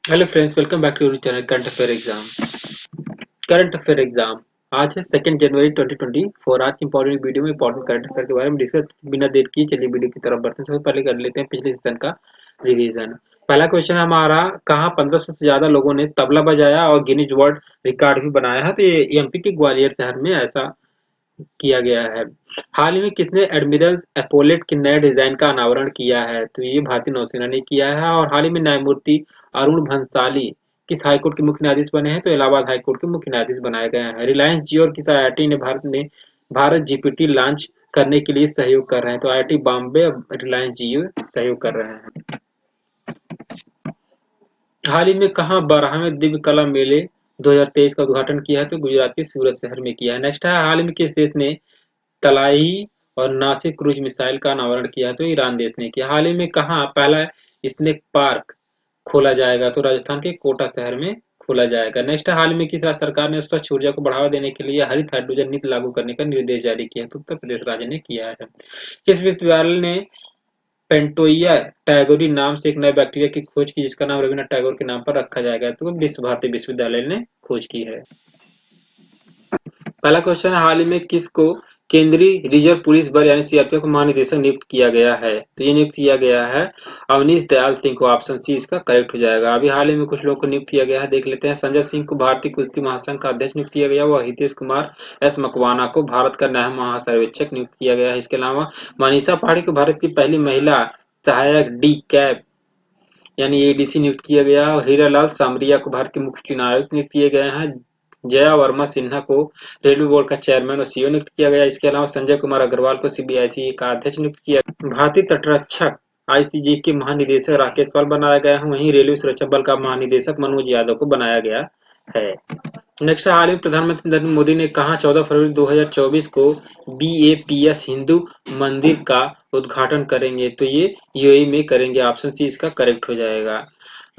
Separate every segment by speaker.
Speaker 1: Hello friends, welcome back to channel current affair exam. आज है 2 जनवरी 2024। आज की इंपॉर्टेंट वीडियो में इंपॉर्टेंट करंट अफेयर के बारे में डिस्कस बिना देर किए चलिए वीडियो की तरफ बढ़ते हैं। सबसे पहले कर लेते हैं पिछले सेशन का रिवीजन। पहला क्वेश्चन हमारा, कहाँ 1500 से ज्यादा लोगों ने तबला बजाया और गिनीज वर्ल्ड रिकॉर्ड भी बनाया है? तो ये एमपी के ग्वालियर शहर में ऐसा किया गया है। हाल ही में किसने एडमिरल्स एपोलेट के नए डिजाइन का अनावरण किया है? तो ये भारतीय नौसेना ने किया है। और हाल ही में न्यायमूर्ति अरुण भंसाली किस हाईकोर्ट के मुख्य न्यायाधीश बने हैं? तो इलाहाबाद हाईकोर्ट के मुख्य न्यायाधीश बनाए गए हैं। रिलायंस जियो और किस आईआईटी ने भारत जीपीटी लॉन्च करने के लिए सहयोग कर रहे हैं? तो आईआईटी बॉम्बे और रिलायंस जियो सहयोग कर रहे हैं। हाल ही में कहाँ 12वें दिव्य कला मेले 2023 का उद्घाटन किया है? तो गुजरात के सूरत शहर में किया है। नेक्स्ट है, हाल ही में किस देश ने तलाई और नासिक क्रूज मिसाइल का अनावरण किया? तो ईरान देश ने किया। हाल ही में कहाँ पहला स्नेक पार्क खोला जाएगा? तो राजस्थान के कोटा शहर में खोला जाएगा। नेक्स्ट, हाल ही में किस राज्य सरकार ने स्वच्छ ऊर्जा को बढ़ावा देने के लिए हरित हाइड्रोजन नीति लागू करने का निर्देश जारी किया? तो उत्तर प्रदेश राज्य ने किया है। किस विश्वविद्यालय ने पेंटोइया टैगोरी नाम से एक नए बैक्टीरिया की खोज की, जिसका नाम रविन्द्रनाथ टैगोर के नाम पर रखा जाएगा? तो विश्व भारती विश्वविद्यालय ने खोज की है। पहला क्वेश्चन है, हाल ही में किसको केंद्रीय रिजर्व पुलिस बल यानी सीआरपीएफ का महानिदेशक नियुक्त किया गया है? तो ये नियुक्त किया गया है अवनीश दयाल सिंह को। ऑप्शन सी इसका करेक्ट हो जाएगा। अभी हाल ही में कुछ लोगों को नियुक्त किया गया है, देख लेते हैं। संजय सिंह को भारतीय कुश्ती महासंघ का अध्यक्ष नियुक्त किया गया। वह हितेश कुमार एस मकवाना को भारत का नया महासर्वेक्षक नियुक्त किया गया है। इसके अलावा मनीषा पांडे को भारत की पहली महिला सहायक डी कैप यानी एडीसी नियुक्त किया गया है। और हीरालाल सामरिया को भारत के मुख्य चुनाव आयुक्त नियुक्त किए गए हैं। जया वर्मा सिन्हा को रेलवे बोर्ड का चेयरमैन और सीईओ नियुक्त किया गया। इसके अलावा संजय कुमार अग्रवाल को सीबीआईसी का अध्यक्ष नियुक्त किया। भारतीय तटरक्षक आईसीजी के महानिदेशक राकेश पाल बनाया गया है। वहीं रेलवे सुरक्षा बल का महानिदेशक मनोज यादव को बनाया गया है। नेक्स्ट, हाल ही में प्रधानमंत्री नरेंद्र मोदी ने कहा 14 फरवरी 2024 को बीएपीएस हिंदू मंदिर का उद्घाटन करेंगे? तो ये यूएई में करेंगे। ऑप्शन सी इसका करेक्ट हो जाएगा।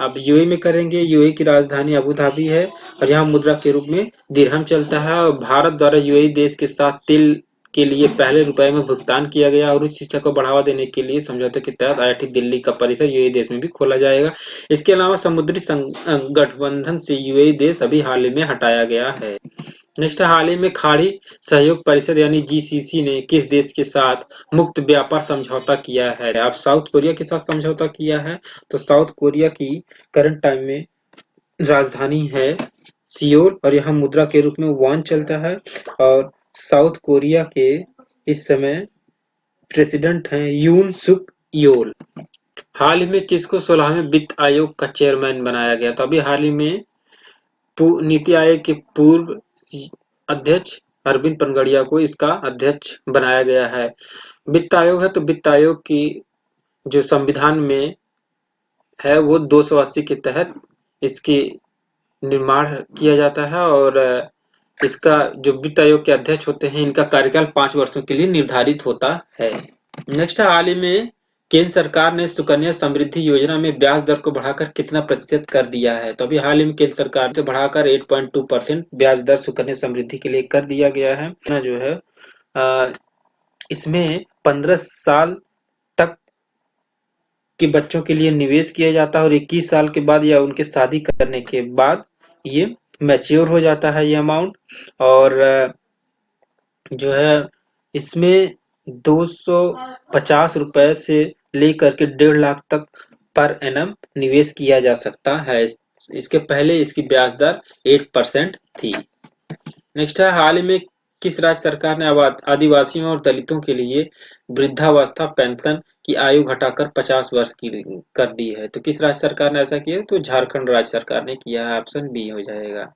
Speaker 1: अब यूएई में करेंगे। यूएई की राजधानी अबू धाबी है और यहाँ मुद्रा के रूप में दिरहम चलता है। और भारत द्वारा यूएई देश के साथ तेल के लिए पहले रुपए में भुगतान किया गया और उच्च शिक्षा को बढ़ावा देने के लिए समझौते के तहत आईआईटी दिल्ली का परिसर यूएई देश में भी खोला जाएगा। इसके अलावा समुद्री गठबंधन से यूएई देश अभी हाल ही में हटाया गया है। नेक्स्ट, हाल ही में खाड़ी सहयोग परिषद यानी जीसीसी ने किस देश के साथ मुक्त व्यापार समझौता किया है? अब साउथ कोरिया के साथ समझौता किया है। तो साउथ कोरिया की करंट टाइम में राजधानी है सियोल और यहाँ मुद्रा के रूप में वॉन चलता है। और साउथ कोरिया के इस समय प्रेसिडेंट हैं यून सुक योल। हाल ही में किसको 16वें वित्त आयोग का चेयरमैन बनाया गया? तो अभी हाल ही में नीति आयोग के पूर्व अध्यक्ष अरविंद पनगड़िया को इसका अध्यक्ष बनाया गया है। वित्त आयोग है तो वित्त आयोग की जो संविधान में है वो 280 के तहत इसकी निर्माण किया जाता है। और इसका जो वित्त आयोग के अध्यक्ष होते हैं इनका कार्यकाल 5 वर्षों के लिए निर्धारित होता है। नेक्स्ट, हाल ही में केंद्र सरकार ने सुकन्या समृद्धि योजना में ब्याज दर को बढ़ाकर कितना प्रतिशत कर दिया है? तो अभी हाल ही में केंद्र सरकार ने बढ़ाकर 8.2% ब्याज दर सुकन्या समृद्धि के लिए कर दिया गया है। जो है इसमें 15 साल तक के बच्चों के लिए निवेश किया जाता है और 21 साल के बाद या उनके शादी करने के बाद ये मैच्योर हो जाता है ये अमाउंट। और जो है इसमें 250 रुपए से लेकर के 1.5 लाख तक पर एनम निवेश किया जा सकता है। इसके पहले इसकी ब्याज दर 8% थी। नेक्स्ट है, हाल ही में किस राज्य सरकार ने आदिवासियों और दलितों के लिए वृद्धावस्था पेंशन की आयु घटाकर 50 वर्ष की कर दी है? तो किस राज्य सरकार ने ऐसा किया? तो झारखंड राज्य सरकार ने किया है। ऑप्शन बी हो जाएगा।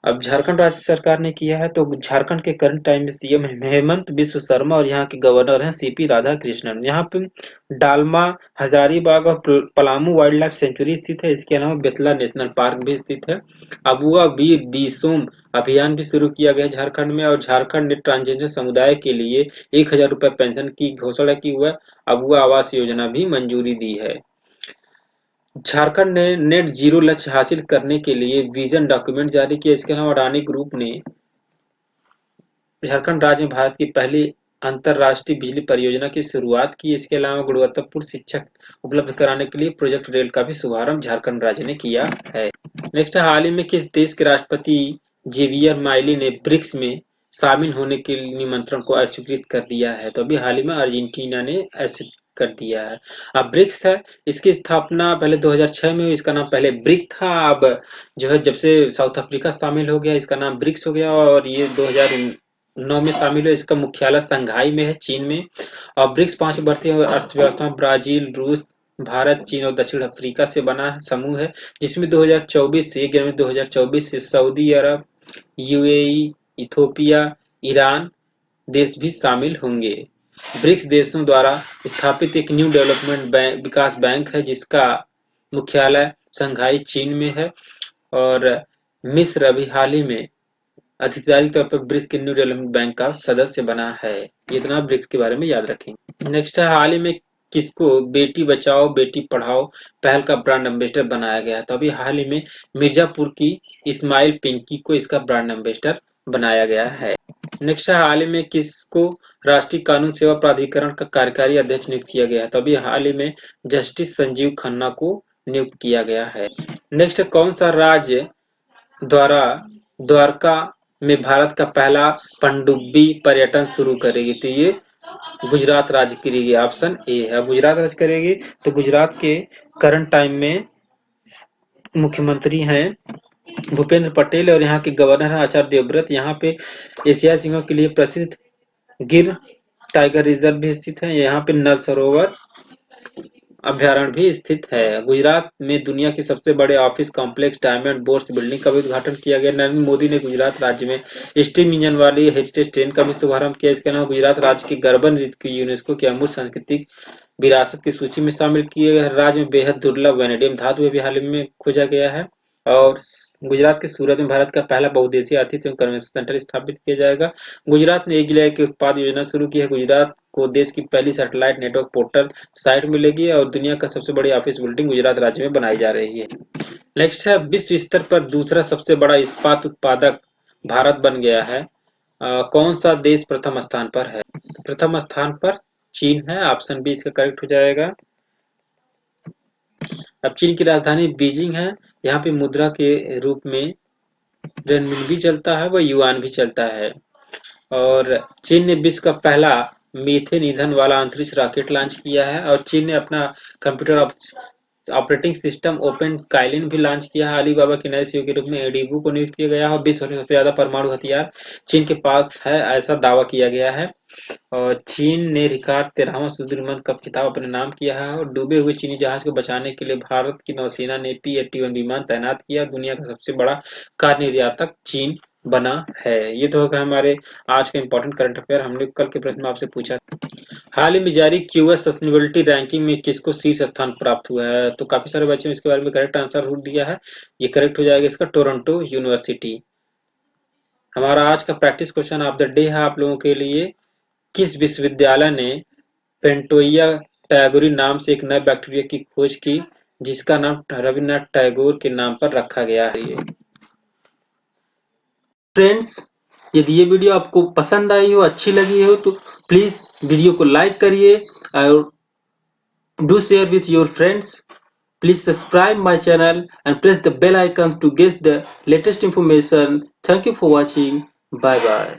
Speaker 1: अब झारखंड राज्य सरकार ने किया है तो झारखंड के करंट टाइम में सीएम हेमंत बिस्व शर्मा और यहाँ के गवर्नर हैं सीपी राधाकृष्णन। यहाँ पे डालमा हजारीबाग और पलामू वाइल्ड लाइफ सेंचुरी स्थित है। इसके अलावा बेतला नेशनल पार्क भी स्थित है। अबुआ वीर दिसोम अभियान भी शुरू किया गया झारखंड में। और झारखंड ने ट्रांसजेंडर समुदाय के लिए 1000 रुपए पेंशन की घोषणा की हुआ अबुआ आवास योजना भी मंजूरी दी है। झारखंड ने नेट जीरो लक्ष्य हासिल करने के लिए विजन डॉक्यूमेंट जारी किया। इसके अलावा अडानी ग्रुप ने झारखंड राज्य में भारत की पहली अंतरराष्ट्रीय बिजली परियोजना की शुरुआत की। इसके अलावा गुणवत्तापूर्ण शिक्षा उपलब्ध कराने के लिए प्रोजेक्ट रेल का भी शुभारंभ झारखंड राज्य ने किया है। नेक्स्ट, हाल ही में किस देश के राष्ट्रपति जेवियर माइली ने ब्रिक्स में शामिल होने के निमंत्रण को अस्वीकृत कर दिया है? तो अभी हाल ही में अर्जेंटीना ने अस्वीकृत कर दिया है। अब ब्रिक्स है, इसकी स्थापना पहले 2006 में हुई। इसका नाम पहले ब्रिक था, अब जो है जब से साउथ अफ्रीका शामिल हो गया इसका नाम ब्रिक्स हो गया, और ये 2009 में शामिल हुआ। इसका मुख्यालय शंघाई में है, चीन में। और ब्रिक्स 5 बढ़ती अर्थव्यवस्था ब्राजील, रूस, भारत, चीन और दक्षिण अफ्रीका से बना समूह है, जिसमें 2024 से 2024 से सऊदी अरब, यूएई, इथोपिया, ईरान देश भी शामिल होंगे। ब्रिक्स देशों द्वारा स्थापित एक न्यू डेवलपमेंट विकास बैंक है, जिसका मुख्यालय शंघाई चीन में है। और मिस्र अभी हाल ही में आधिकारिक तौर पर ब्रिक्स के न्यू डेवलपमेंट बैंक का सदस्य बना है। इतना ब्रिक्स के बारे में याद रखेंगे। नेक्स्ट है, हाल ही में किसको बेटी बचाओ बेटी पढ़ाओ पहल का ब्रांड एम्बेसडर बनाया गया? तो अभी हाल ही में मिर्जापुर की इस्माइल पिंकी को इसका ब्रांड एम्बेसडर बनाया गया है। नेक्स्ट है, हाल ही में किसको राष्ट्रीय कानून सेवा प्राधिकरण का कार्यकारी अध्यक्ष नियुक्त किया गया है? तो अभी हाल ही में जस्टिस संजीव खन्ना को नियुक्त किया गया है। नेक्स्ट, कौन सा राज्य द्वारा द्वारका में भारत का पहला पनडुब्बी पर्यटन शुरू करेगी? तो ये गुजरात राज्य करेगी, ऑप्शन ए है, गुजरात राज्य करेगी। तो गुजरात के करंट टाइम में मुख्यमंत्री हैं भूपेंद्र पटेल, और यहाँ के गवर्नर हैं आचार्य देवव्रत। यहाँ पे एशियाई सिंहों के लिए प्रसिद्ध गिर टाइगर रिजर्व भी स्थित है। यहाँ पे नल सरोवर अभ्यारण्य भी स्थित है। गुजरात में दुनिया के सबसे बड़े office complex diamond bourse building का भी उद्घाटन किया गया। नरेंद्र मोदी ने गुजरात राज्य में स्टीम इंजन वाली हेरिटेज ट्रेन का भी शुभारंभ किया। इसके अलावा गुजरात राज्य के गरबा नृत्य को यूनेस्को की अमूर्त सांस्कृतिक विरासत की सूची में शामिल किए गए। राज्य में बेहद दुर्लभ वेनेडियम धातु भी हाल ही में खोजा गया है। और गुजरात के सूरत में भारत का पहला बहुउद्देशीय आतिथ्य एवं कन्वेंशन सेंटर स्थापित किया जाएगा। गुजरात ने एक जिले के उत्पाद योजना शुरू की है। गुजरात को देश की पहली सैटेलाइट नेटवर्क पोर्टल साइट मिलेगी, और दुनिया का सबसे बड़ी ऑफिस बिल्डिंग गुजरात राज्य में बनाई जा रही है। नेक्स्ट है, विश्व स्तर पर दूसरा सबसे बड़ा इस्पात उत्पादक भारत बन गया है। कौन सा देश प्रथम स्थान पर है? प्रथम स्थान पर चीन है, ऑप्शन बी इसका करेक्ट हो जाएगा। अब चीन की राजधानी बीजिंग है। यहाँ पे मुद्रा के रूप में रेनमिन चलता है, व युआन भी चलता है। और चीन ने विश्व का पहला मीथेन ईंधन वाला अंतरिक्ष रॉकेट लॉन्च किया है। और चीन ने अपना computer operating system open Kaelin भी लॉन्च किया है। अलीबाबा के नए सीईओ के रूप में एडीबू को नियुक्त किया गया है। और विश्व में सबसे ज्यादा परमाणु हथियार चीन के पास है, ऐसा दावा किया गया है। और चीन ने रिकॉर्ड 13वां सुदृढ़ कप खिताब अपने नाम किया है। और डूबे हुए चीनी जहाज को बचाने के लिए भारत की नौसेना ने P-81 विमान तैनात किया। दुनिया का सबसे बड़ा कार निर्यातक चीन बना है। ये तो होगा हमारे आज का इंपॉर्टेंट करंट अफेयर। हमने कल के प्रश्न में आपसे पूछा, हाल ही में जारी क्यूएस सस्टेनेबिलिटी रैंकिंग में किसको शीर्ष स्थान प्राप्त हुआ है? तो काफी सारे बच्चों ने इसके बारे में करेक्ट आंसर दिया है। ये करेक्ट हो जाएगा इसका टोरंटो यूनिवर्सिटी। हमारा आज का practice question of the day है आप लोगों के लिए, किस विश्वविद्यालय ने पेंटोइया टैगोरी नाम से एक नए बैक्टीरिया की खोज की, जिसका नाम रविन्द्रनाथ टैगोर के नाम पर रखा गया है? फ्रेंड्स, यदि ये वीडियो आपको पसंद आई हो, अच्छी लगी हो, तो प्लीज वीडियो को लाइक करिए और do share with your friends. Please subscribe my channel and press the bell icon to get the latest information. Thank you for watching. Bye bye.